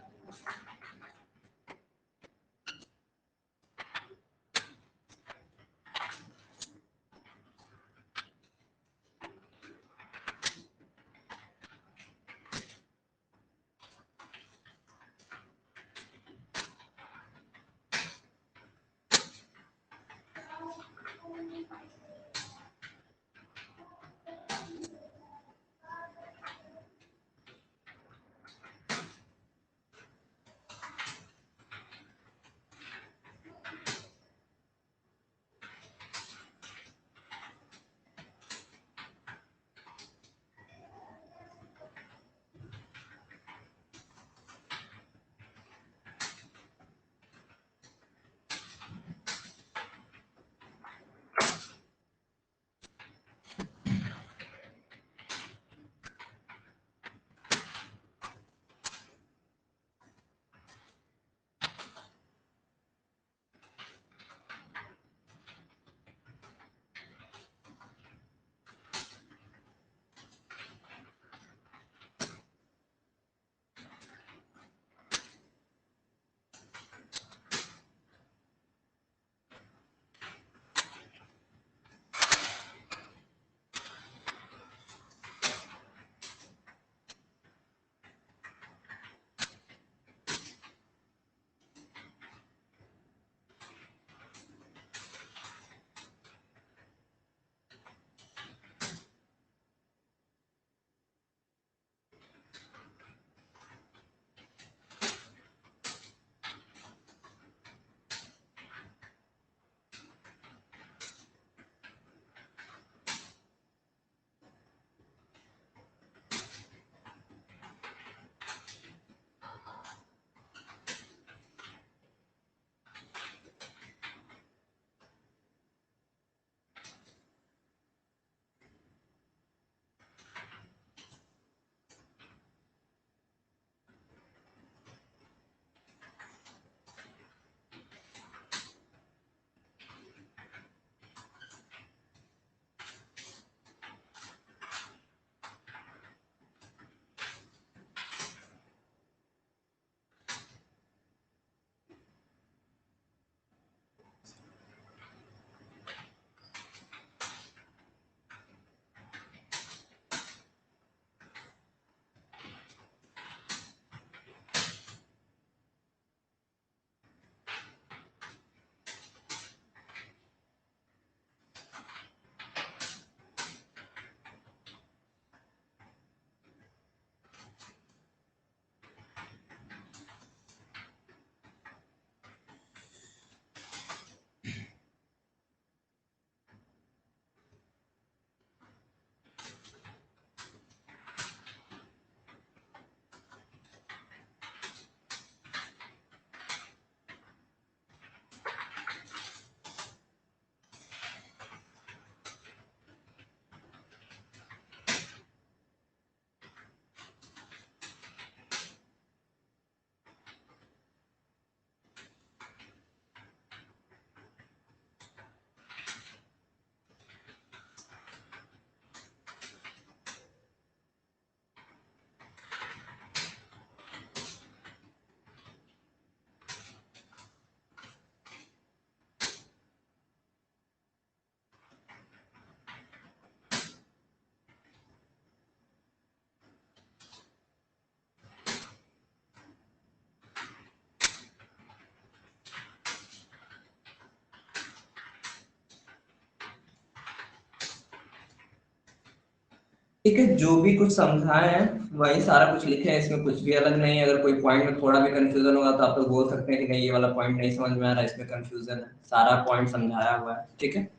ठीक है, जो भी कुछ समझाए हैं वही सारा कुछ लिखे हैं, इसमें कुछ भी अलग नहीं है। अगर कोई पॉइंट में थोड़ा भी कंफ्यूजन होगा तो आप लोग बोल सकते हैं कि नहीं ये वाला पॉइंट नहीं समझ में आ रहा, इसमें कंफ्यूजन है। सारा पॉइंट समझाया हुआ है, ठीक है।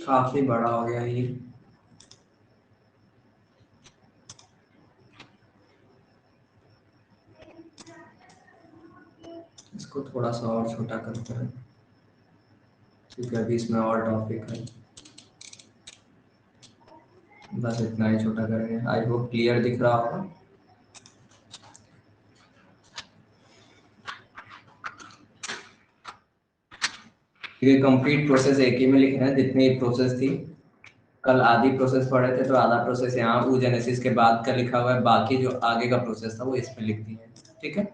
काफी बड़ा हो गया ये। इसको थोड़ा सा और छोटा करते हैं क्योंकि अभी इसमें और टॉपिक है। बस इतना ही छोटा करेंगे। आई होप क्लियर दिख रहा होगा। ये कंप्लीट प्रोसेस एक ही में लिखना है जितनी प्रोसेस थी। कल आधी प्रोसेस पढ़े थे तो आधा प्रोसेस यहाँ oogenesis के बाद का लिखा हुआ है, बाकी जो आगे का प्रोसेस था वो इसमें लिख दिए हैं, ठीक है।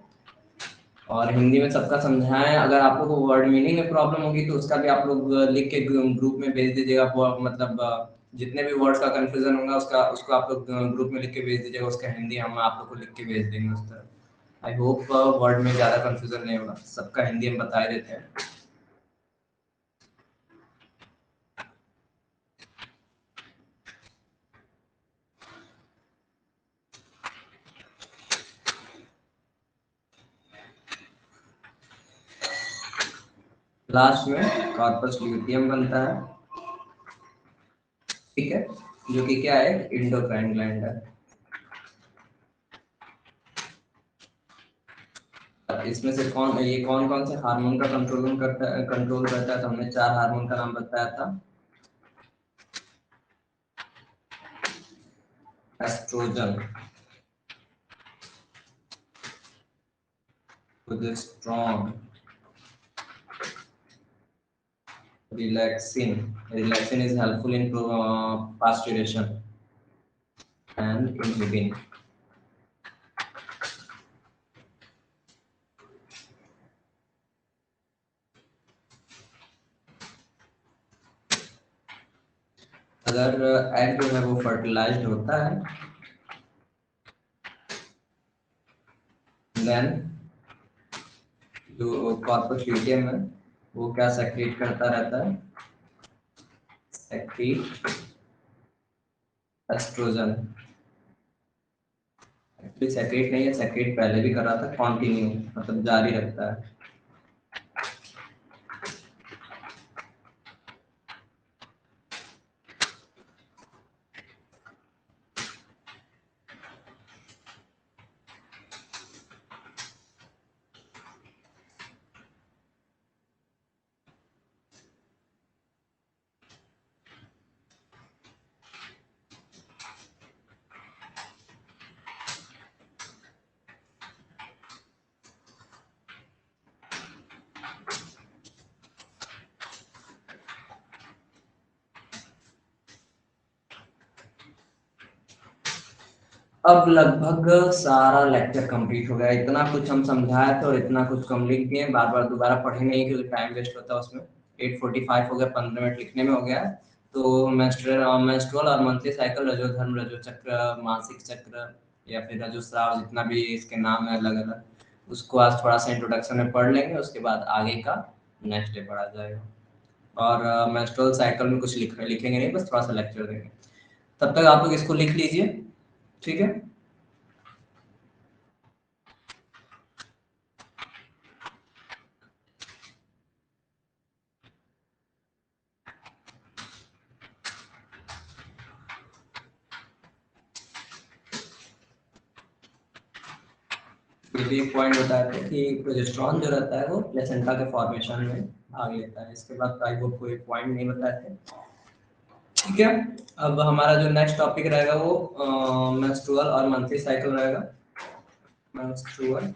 और हिंदी में सबका समझाएं। अगर आप लोग को वर्ड मीनिंग में प्रॉब्लम होगी तो उसका भी आप लोग लिख के ग्रुप में भेज दीजिएगा। मतलब जितने भी वर्ड्स का कंफ्यूजन होगा उसका उसको आप लोग ग्रुप में लिख के भेज दीजिएगा। उसका हिंदी हम आप लोग को लिख के भेज देंगे उस तरह। आई होप वर्ड में ज्यादा कंफ्यूजन नहीं होगा, सबका हिंदी हम बता ही देते हैं। लास्ट में कॉर्पस ल्यूटियम बनता है, ठीक है, जो कि क्या है, इंडोक्राइन ग्लैंड है। इसमें से कौन कौन से हार्मोन का कंट्रोल करता है, तो हमने 4 हार्मोन का नाम बताया था। Estrogen, progesterone, relaxin is helpful in parturition and inhibin। अगर एग जो है वो फर्टिलाइज्ड होता है देन जो कॉर्पस ल्यूटियम है वो क्या सेक्रेट करता रहता है, सेक्रेट एस्ट्रोजन। एक्चुअली सेक्रेट नहीं है, सेक्रेट पहले भी कर रहा था, कॉन्टिन्यू मतलब जारी रखता है। अब लगभग सारा लेक्चर कंप्लीट हो गया, इतना कुछ हम समझाए थे और इतना कुछ कम लिख दिए, बार बार दोबारा पढ़े नहीं क्योंकि टाइम वेस्ट होता है उसमें। 8:45 हो गया, 15 मिनट लिखने में हो गया। तो मेंस्ट्रुअल और मंथली साइकिल, रजोधर्म, रजो चक्र, मासिक चक्र या फिर रजोस्राव, जितना भी इसके नाम है अलग अलग, उसको आज थोड़ा सा इंट्रोडक्शन में पढ़ लेंगे, उसके बाद आगे का नेक्स्ट डे पढ़ा जाएगा। और मेंस्ट्रुअल साइकिल में कुछ लिखेंगे नहीं, बस थोड़ा सा लेक्चर देंगे। तब तक आप लोग इसको लिख लीजिए, ठीक है। ये भी एक पॉइंट बताए थे कि प्रोजेस्टेरॉन जो रहता है वो प्लेसेंटा के फॉर्मेशन में भाग लेता है। इसके बाद टाइप कोई पॉइंट नहीं बताए थे, ठीक है। अब हमारा जो नेक्स्ट टॉपिक रहेगा वो मेंस्ट्रुअल और मंथली साइकिल रहेगा। मेंस्ट्रुअल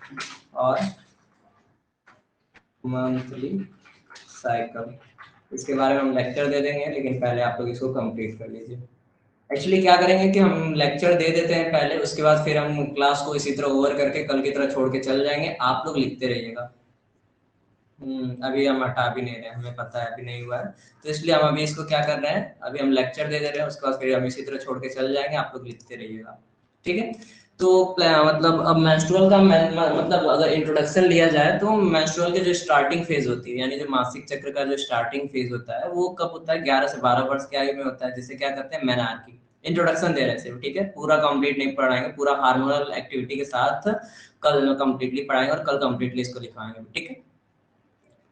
और मंथली साइकिल, इसके बारे में हम लेक्चर दे देंगे, लेकिन पहले आप लोग इसको कंप्लीट कर लीजिए। एक्चुअली क्या करेंगे कि हम लेक्चर दे देते हैं पहले, उसके बाद फिर हम क्लास को इसी तरह ओवर करके कल की तरह छोड़ के चल जाएंगे, आप लोग लिखते रहिएगा। अभी हम हटा भी नहीं रहे, हमें पता है अभी नहीं हुआ है, तो इसलिए हम अभी इसको क्या कर रहे हैं, अभी हम लेक्चर दे दे रहे हैं, उसके बाद फिर हम इसी तरह छोड़ के चल जाएंगे, आप लोग लिखते रहिएगा, ठीक है। तो मतलब अब मेंस्ट्रुअल का मतलब अगर इंट्रोडक्शन लिया जाए तो मेंस्ट्रुअल के जो स्टार्टिंग फेज होती है, यानी जो मासिक चक्र का जो स्टार्टिंग फेज होता है वो कब होता है, 11 से 12 वर्ष की आयु में होता है, जिसे क्या कहते हैं, मेनार्की। इंट्रोडक्शन दे रहे हैं सिर्फ, ठीक है, पूरा कंप्लीट नहीं पढ़ाएंगे, पूरा हार्मोनल एक्टिविटी के साथ कल कंप्लीटली पढ़ाएंगे और कल कंप्लीटली इसको लिखाएंगे, ठीक है।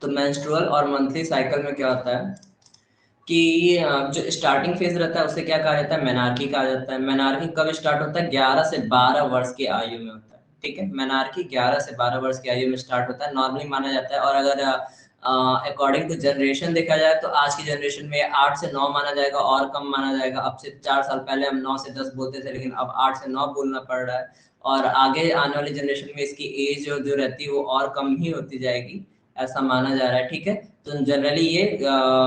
तो मेंस्ट्रुअल और मंथली साइकिल में क्या होता है कि जो स्टार्टिंग फेज रहता है उसे क्या कहा जाता है, मेनार्की कहा जाता है। मेनार्की कब स्टार्ट होता है, 11 से 12 वर्ष की आयु में होता है, ठीक है। मेनार्की 11 से 12 वर्ष की आयु में स्टार्ट होता है, नॉर्मली माना जाता है। और अगर अकॉर्डिंग टू जनरेशन देखा जाए तो आज की जनरेशन में 8 से 9 माना जाएगा और कम माना जाएगा। अब से 4 साल पहले हम 9 से 10 बोलते थे, लेकिन अब 8 से 9 बोलना पड़ रहा है। और आगे आने वाली जनरेशन में इसकी एज जो रहती है वो और कम ही होती जाएगी, ऐसा माना जा रहा है, ठीक है। तो जनरली ये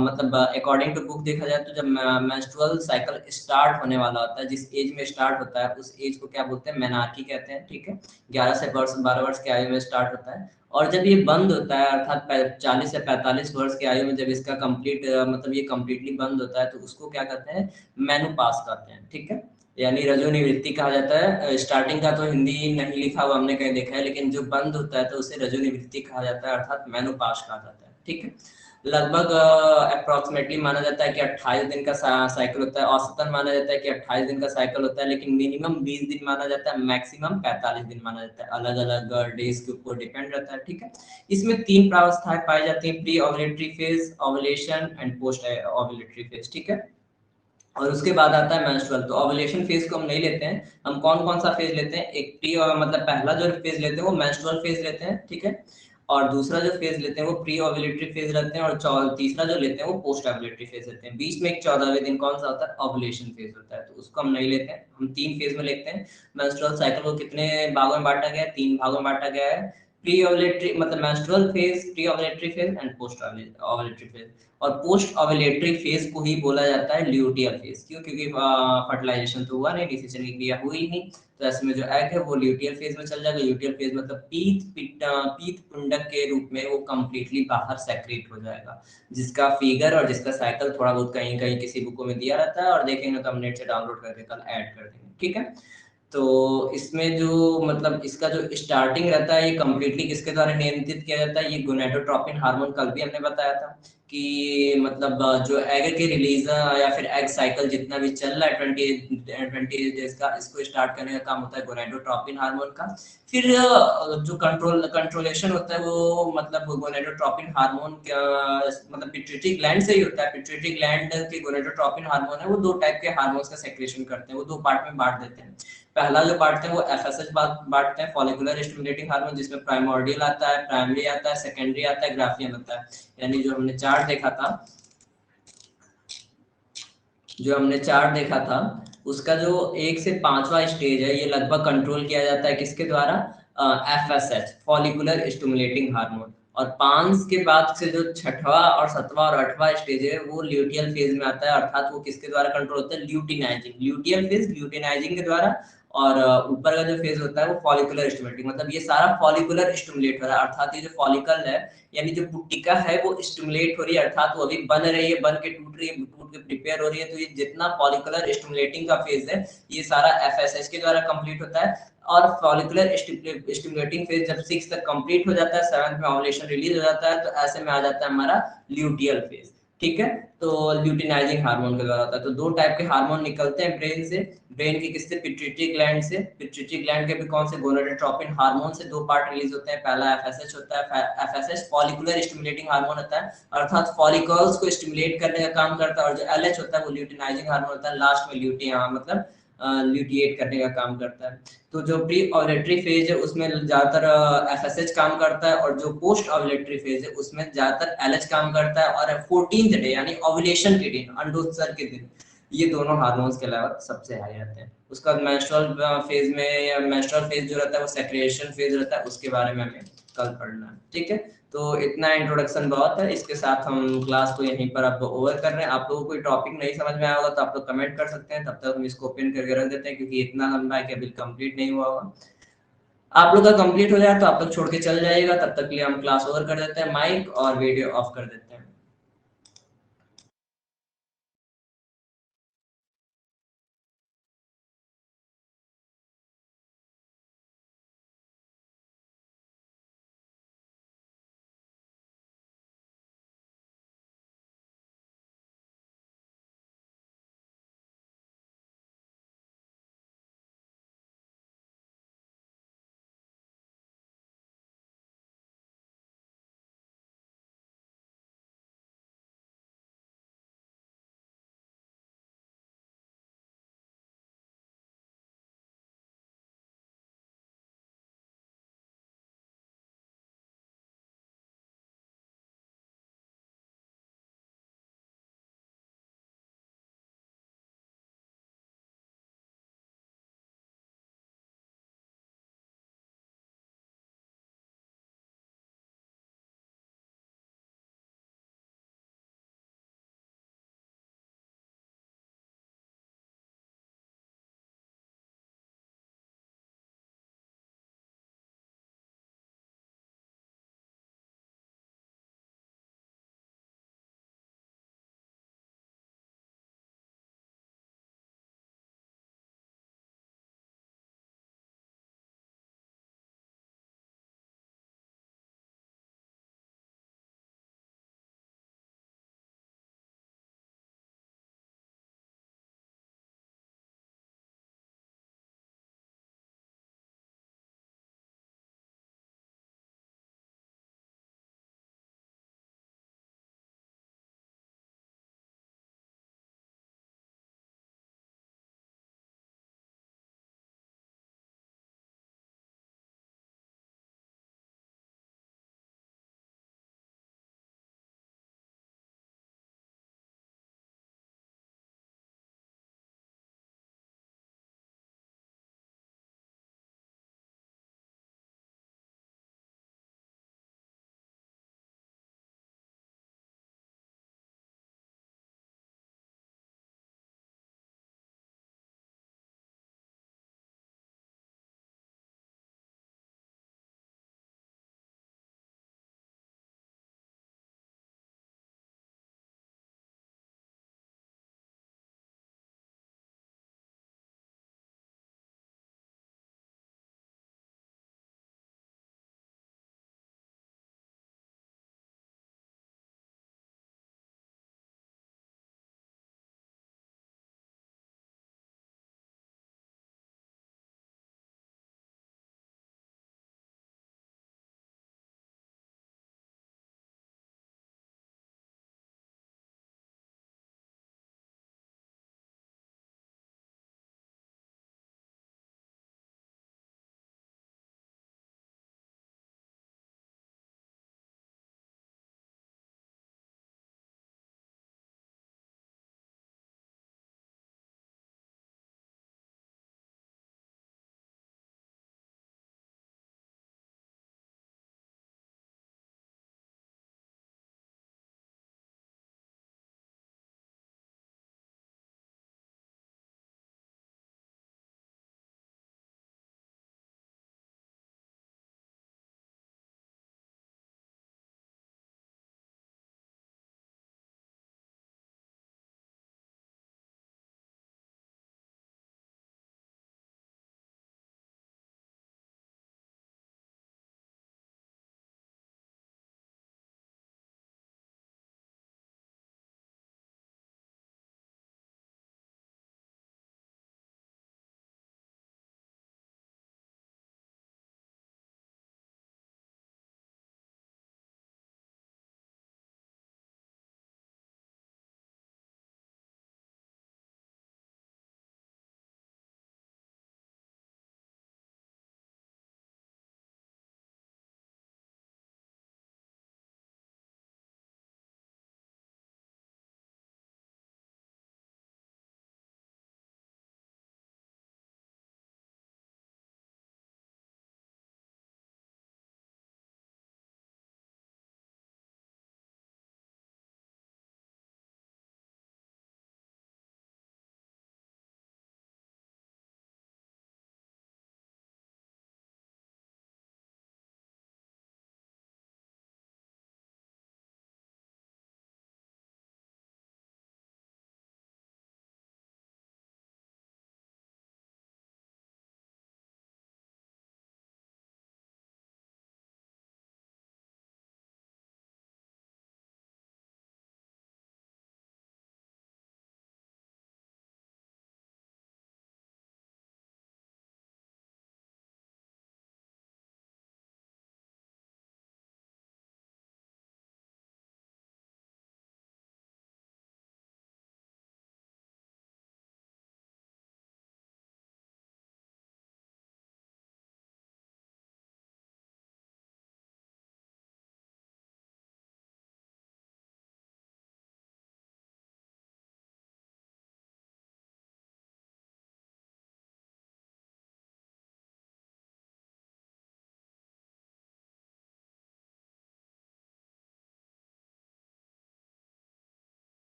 मतलब अकॉर्डिंग टू बुक देखा जाए तो जब मेंस्ट्रुअल साइकिल स्टार्ट होने वाला होता है, जिस एज में स्टार्ट होता है उस एज को क्या बोलते हैं, मेनार्की कहते हैं, ठीक है। 11 से 12 वर्ष की आयु में स्टार्ट होता है। और जब ये बंद होता है अर्थात 40 से 45 वर्ष की आयु में जब इसका कंप्लीट मतलब ये कंप्लीटली बंद होता है तो उसको क्या कहते हैं, मेनोपास कहते हैं, ठीक है। यानी रजोनिवृत्ति कहा जाता है। स्टार्टिंग का तो हिंदी नहीं लिखा हुआ हमने कहीं देखा है, लेकिन जो बंद होता है तो उसे रजोनिवृत्ति कहा जाता है, अर्थात मेनोपास कहा जाता है, ठीक है। लगभग अप्रोक्सीमेटली माना जाता है कि 28 दिन का साइकिल होता है, औसतन माना जाता है कि 28 दिन का साइकिल होता है, लेकिन मिनिमम 20 दिन माना जाता है, मैक्सिमम 45 दिन माना जाता है, अलग अलग डेज के ऊपर डिपेंड रहता है, ठीक है। इसमें 3 प्रावस्थाएं पाई जाती हैं, pre ovulatory phase, ovulation and post ovulatory phase, ठीक है। और उसके बाद आता है मेंस्ट्रुअल। तो ओवुलेशन फेज को हम नहीं लेते हैं, हम कौन कौन सा फेज लेते हैं, एक प्री मतलब पहला जो फेज लेते हैं वो मेंस्ट्रुअल फेज लेते हैं, ठीक है। और दूसरा जो फेज लेते हैं वो प्री ओवुलेटरी फेज रहते हैं, और तीसरा जो लेते हैं वो पोस्ट ओवुलेटरी फेज लेते हैं। बीच में एक 14वें दिन कौन सा होता है, ओवुलेशन फेज होता है, तो उसको हम नहीं लेते हैं, हम 3 फेज में लेते हैं। मेंस्ट्रुअल साइकिल को कितने भागों में बांटा गया है, 3 भागों में बांटा गया है। प्री ओवुलेटरी मतलब menstrual phase, pre ovulatory phase and post ovulatory phase. और पोस्ट ओवुलेटरी फेज को ही बोला जाता है ल्यूटियल फेज, क्यों, क्योंकि फर्टिलाइजेशन तो हुआ नहीं, डिसीजन की क्रिया हुई नहीं, तो ऐसे में जो एग है वो ल्यूटियल फेज में चल जाएगा। ल्यूटियल फेज मतलब पीत पुंडक के रूप में वो कंप्लीटली बाहर सेक्रेट हो जाएगा, जिसका फिगर और जिसका साइकिल थोड़ा बहुत कहीं कहीं किसी बुकों में दिया रहता है, और देखेंगे तो हम नेट से डाउनलोड करके कल ऐड कर देंगे, ठीक है। तो इसमें जो मतलब इसका जो स्टार्टिंग रहता है ये कंप्लीटली किसके द्वारा नियंत्रित किया जाता है, ये गोनाडोट्रोपिन हार्मोन कल भी हमने बताया था कि मतलब जो एग के रिलीज या फिर एग साइकिल जितना भी चल रहा है 20 डेज का, इसको स्टार्ट करने का काम होता है गोनाडोट्रोपिन हार्मोन का। फिर जो कंट्रोलेशन होता है वो मतलब गोनाडोट्रोपिन हार्मोन का मतलब पिट्यूटरी ग्लैंड से ही होता है। पिट्यूटरी ग्लैंड के गोनाडोट्रोपिन हार्मोन है वो दो टाइप के हार्मोन्स का सेक्रेशन करते हैं, वो दो पार्ट में बांट देते हैं। पहला जो बांटते हैं वो एफएसएच बांटते हैं, फॉलिकुलर स्टिमुलेटिंग हार्मोन, जिसमें प्राइमोर्डियल आता है, प्राइमरी आता है, सेकेंडरी आता है, ग्राफियन आता है। यानी जो हमने चार्ट देखा था उसका जो 1 से 5वां स्टेज है ये लगभग कंट्रोल किया जाता है किसके द्वारा, एफएसएच फॉलिकुलर स्टिमुलेटिंग हार्मोन। और 5 के बाद से जो 6वां और 7वां और 8वां स्टेज है वो ल्यूटियल फेज में आता है, अर्थात वो किसके द्वारा कंट्रोल होता है, ल्यूटिनाइजिंग, ल्यूटियल फेज ल्यूटिनाइजिंग के द्वारा। और ऊपर का जो फेज होता है वो फॉलिकुलर स्टिमुलेटिंग, मतलब ये सारा फॉलिकुलर स्टिमुलेट हो रहा है, अर्थात ये जो फॉलिकल है यानी जो पुट्टिका है वो स्टिमुलेट हो रही है, अर्थात वो अभी बन रही है, बन के टूट रही है, टूट के प्रिपेयर हो रही है। तो ये जितना फॉलिकुलर स्टिमुलेटिंग का फेज है ये सारा एफएसएच के द्वारा कंप्लीट होता है। और फॉलिकुलर स्टिमुलेटिंग फेज जब 6 तक कंप्लीट हो जाता है, 7th में ओव्यूलेशन रिलीज हो जाता है, तो ऐसे में आ जाता है हमारा ल्यूटियल फेज। ठीक है, तो ल्यूटिनाइजिंग हार्मोन के द्वारा होता है। तो दो टाइप के हार्मोन निकलते हैं ब्रेन से, ब्रेन के किससे, पिट्यूटरी ग्लैंड से। पिट्यूटरी ग्लैंड के भी कौन से, गोनाडोट्रोपिन हार्मोन से दो पार्ट रिलीज होते हैं, पहला एफएसएच होता है, एफएसएच फॉलिकुलर स्टिमुलेटिंग हार्मोन होता है, अर्थात फॉलिकल्स को स्टिमुलेट करने का काम करता है। और जो एलएच होता है वो ल्यूटिनाइजिंग हार्मोन होता है, लास्ट में मतलब ल्यूटिएट करने का काम करता है। तो जो प्री ओव्यूलेटरी फेज है उसमें ज्यादातर एफएसएच काम करता है, और जो पोस्ट ओव्यूलेटरी फेज है उसमें ज्यादातर एलएच काम करता है। और 14th डे यानी ओव्यूलेशन के दिन, अंडोत्सर्ग के दिन, ये दोनों हार्मोन्स के लेवल सबसे हाई रहते हैं। उसके बाद मेंस्ट्रुअल फेज में, या मेंस्ट्रुअल फेज जो रहता है वो सेक्रेशन फेज रहता है, उसके बारे में हमें कल पढ़ना है। ठीक है, तो इतना इंट्रोडक्शन बहुत है, इसके साथ हम क्लास को यहीं पर अब ओवर कर रहे हैं। आप लोगों को कोई टॉपिक नहीं समझ में आया होगा तो आप लोग कमेंट कर सकते हैं, तब तक हम इसको ओपन करके रख देते हैं, क्योंकि इतना लंबा है कि अभी कंप्लीट नहीं हुआ होगा। आप लोग का कंप्लीट हो जाए तो आप लोग छोड़ के चल जाइएगा, तब तक के लिए हम क्लास ओवर कर देते हैं, माइक और वीडियो ऑफ कर देते हैं।